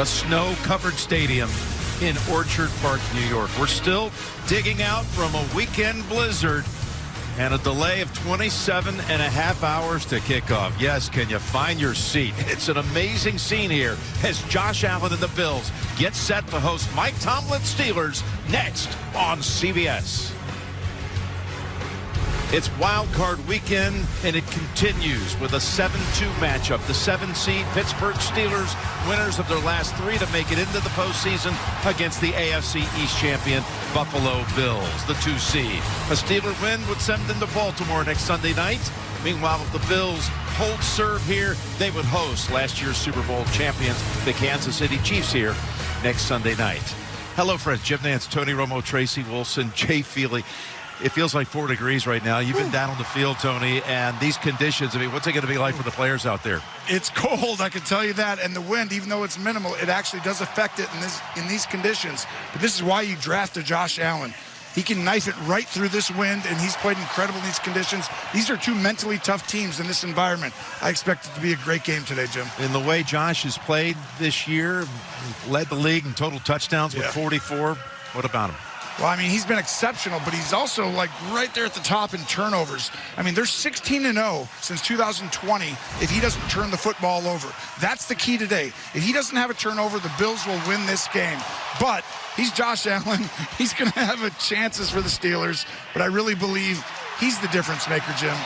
a snow-covered stadium in Orchard Park, New York. We're still digging out from a weekend blizzard and a delay of 27 and a half hours to kick off. Yes, can you find your seat? It's an amazing scene here as Josh Allen and the Bills get set to host Mike Tomlin's Steelers next on CBS. It's Wild Card weekend, and it continues with a 7-2 matchup. The 7-seed Pittsburgh Steelers, winners of their last 3 to make it into the postseason, against the AFC East champion Buffalo Bills, the 2 seed. A Steeler win would send them to Baltimore next Sunday night. Meanwhile, if the Bills hold serve here, they would host last year's Super Bowl champions, the Kansas City Chiefs, here next Sunday night. Hello, friends. Jim Nance, Tony Romo, Tracy Wilson, Jay Feely. It feels like 4 degrees right now. You've been down on the field, Tony, and these conditions, I mean, what's it going to be like for the players out there? It's cold, I can tell you that, and the wind, even though it's minimal, it actually does affect it in these conditions. But this is why you drafted Josh Allen. He can knife it right through this wind, and he's played incredible in these conditions. These are 2 mentally tough teams in this environment. I expect it to be a great game today, Jim. In the way Josh has played this year, led the league in total touchdowns with 44. What about him? Well, I mean, he's been exceptional, but he's also, like, right there at the top in turnovers. I mean, they're 16-0 since 2020 if he doesn't turn the football over. That's the key today. If he doesn't have a turnover, the Bills will win this game. But he's Josh Allen. He's going to have chances for the Steelers, but I really believe he's the difference maker, Jim.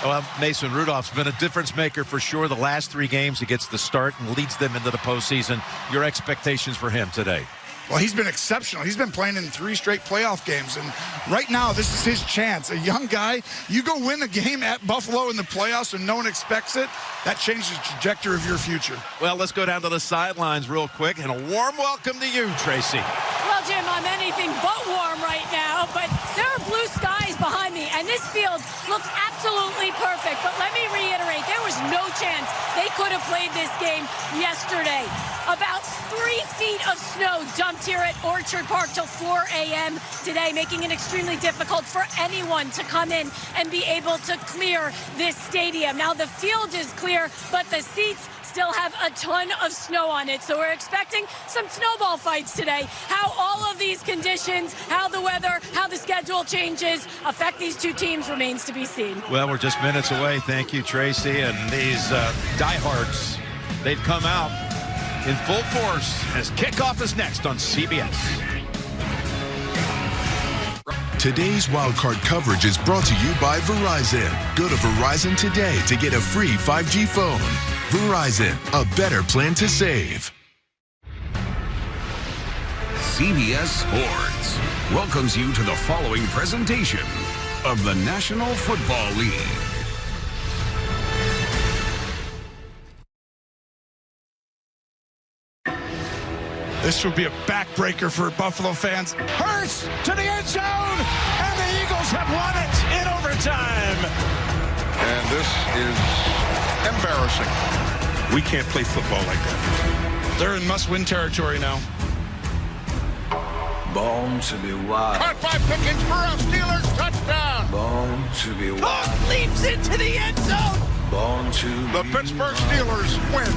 Well, Mason Rudolph's been a difference maker for sure. The last 3 games, he gets the start and leads them into the postseason. Your expectations for him today? Well, he's been exceptional. He's been playing in 3 straight playoff games, and right now this is his chance. A young guy, you go win a game at Buffalo in the playoffs and no one expects it, that changes the trajectory of your future. Well, let's go down to the sidelines real quick, and a warm welcome to you, Tracy. Well, Jim, I'm anything but warm right now, but there are blue skies behind me, and this field looks absolutely perfect. But let me reiterate, there was no chance they could have played this game yesterday. About 3 feet of snow dumped here at Orchard Park till 4 a.m. today, making it extremely difficult for anyone to come in and be able to clear this stadium. Now, the field is clear, but the seats still have a ton of snow on it, so we're expecting some snowball fights today. How all of these conditions, how the weather, how the schedule changes affect these 2 teams remains to be seen. Well, we're just minutes away. Thank you, Tracy. And these diehards, they've come out in full force as kickoff is next on CBS. Today's Wildcard coverage is brought to you by Verizon. Go to Verizon today to get a free 5G phone. Verizon, a better plan to save. CBS Sports welcomes you to the following presentation of the National Football League. This will be a backbreaker for Buffalo fans. Hurst to the end zone, and the Eagles have won it in overtime. And this is embarrassing. We can't play football like that. They're in must-win territory now. Born to be wild. Caught by Pickens for a Steelers touchdown. Born to be wild. Cook leaps into the end zone. Born to The be Pittsburgh wild. Steelers win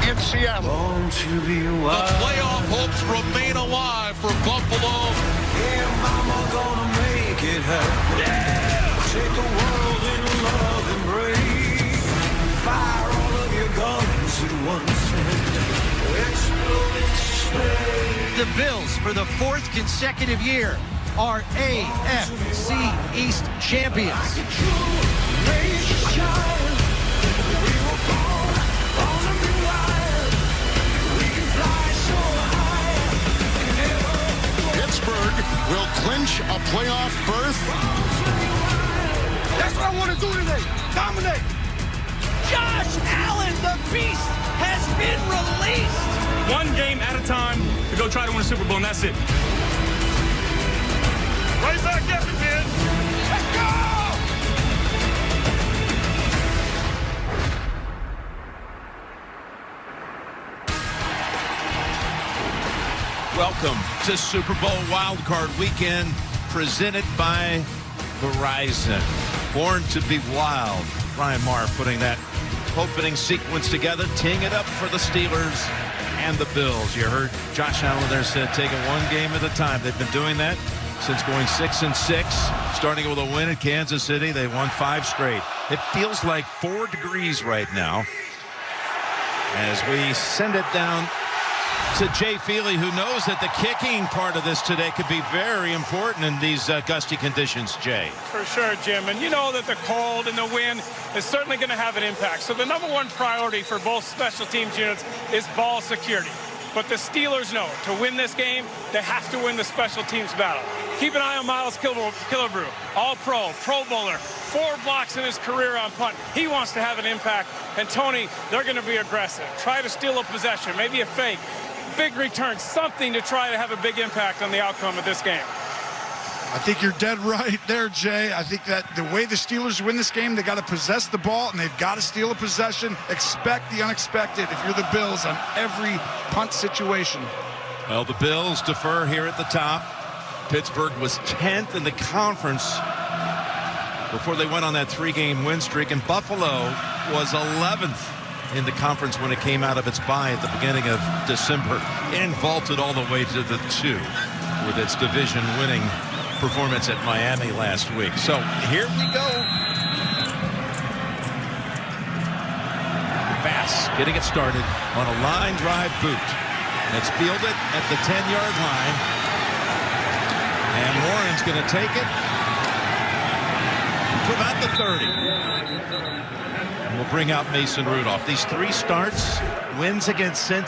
in Seattle. Born to be wild. Playoff hopes remain alive for Buffalo. Yeah, mama gonna make it happen. Yeah. Take the world in love embrace. Fire all of your guns at once. Explode in space. The Bills, for the 4th consecutive year, are AFC East champions. Pittsburgh will clinch a playoff berth. That's what I want to do today. Dominate. Josh Allen, the beast, has been released. 1 game at a time to go try to win a Super Bowl, and that's it. Right back at it, man. Let's go! Welcome to Super Bowl Wildcard Weekend, presented by Verizon. Born to be wild. Brian Maher putting that opening sequence together, teeing it up for the Steelers and the Bills. You heard Josh Allen there said taking one game at a time. They've been doing that since going 6-6, starting with a win at Kansas City. They won 5 straight. It feels like 4 degrees right now as we send it down to Jay Feely, who knows that the kicking part of this today could be very important in these gusty conditions, Jay. For sure, Jim. And you know that the cold and the wind is certainly going to have an impact. So the #1 priority for both special teams units is ball security. But the Steelers know to win this game, they have to win the special teams battle. Keep an eye on Miles Killebrew, all-pro, Pro Bowler, 4 blocks in his career on punt. He wants to have an impact. And Tony, they're going to be aggressive. Try to steal a possession, maybe a fake, big return, something to try to have a big impact on the outcome of this game. I think you're dead right there, Jay. I think that the way the Steelers win this game, they got to possess the ball and they've got to steal a possession. Expect the unexpected if you're the Bills on every punt situation. Well, the Bills defer here at the top. Pittsburgh was 10th in the conference before they went on that 3-game win streak, and Buffalo was 11th in the conference when it came out of its bye at the beginning of December and vaulted all the way to the 2 with its division winning performance at Miami last week. So here we go. Bass getting it started on a line drive boot. It's fielded at the 10-yard line. And Warren's going to take it to about the 30. And we'll bring out Mason Rudolph. These 3 starts, wins against Cincinnati.